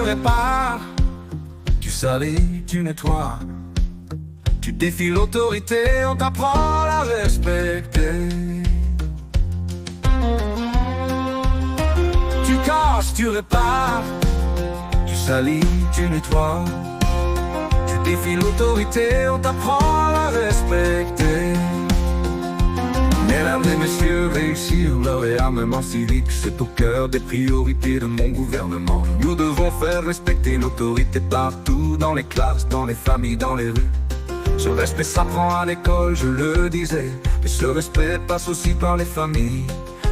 répares, tu salis, tu nettoies. Tu défies l'autorité, on t'apprend à la respecter. Tu casses, tu répares, tu salis, tu nettoies. Tu défies l'autorité, on t'apprend à la respecter. Mesdames et messieurs, réussir le réarmement civique, c'est au cœur des priorités de mon gouvernement. Nous devons faire respecter l'autorité partout, dans les classes, dans les familles, dans les rues. Ce respect s'apprend à l'école, je le disais, mais ce respect passe aussi par les familles.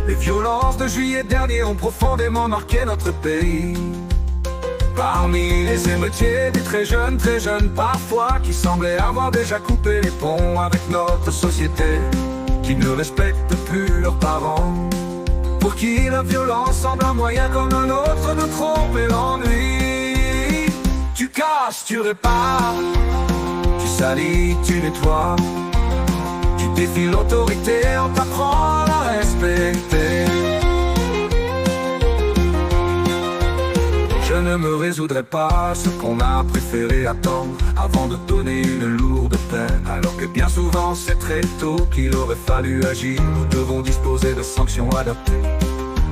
Les violences de juillet dernier ont profondément marqué notre pays. Parmi les émeutiers, des très jeunes parfois, qui semblaient avoir déjà coupé les ponts avec notre société, qui ne respectent plus leurs parents, pour qui la violence semble un moyen comme un autre de tromper l'ennui. Tu casses, tu répares, tu salis, tu nettoies. Tu défies l'autorité, on t'apprend à la respecter. Je ne me résoudrai pas à ce qu'on a préféré attendre avant de donner une lourde peine, alors que bien souvent c'est très tôt qu'il aurait fallu agir. Nous devons disposer de sanctions adaptées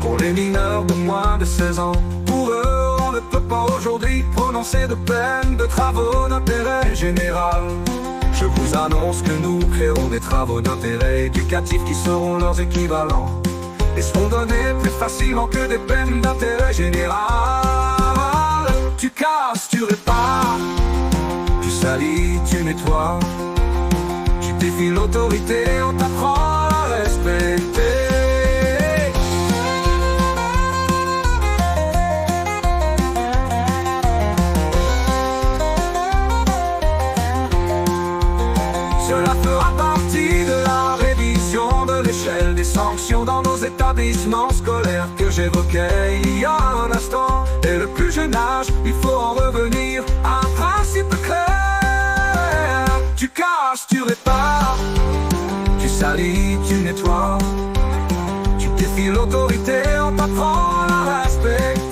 pour les mineurs de moins de 16 ans. Pour eux, on ne peut pas aujourd'hui prononcer de peine de travaux d'intérêt général. Je vous annonce que nous créerons des travaux d'intérêt éducatif qui seront leurs équivalents et seront donnés plus facilement que des peines d'intérêt général. Tu casses, tu répares, tu salis, tu nettoies. Tu défies l'autorité, on t'apprend à la respecter. Cela fera partie de la révision de l'échelle des sanctions dans nos établissements scolaires que j'évoquais il y a un instant. Dès le plus jeune âge, il faut en revenir à un principe clair. Tu casses, tu répares, tu salis, tu nettoies. Tu défies l'autorité, on t'apprend à la respecter.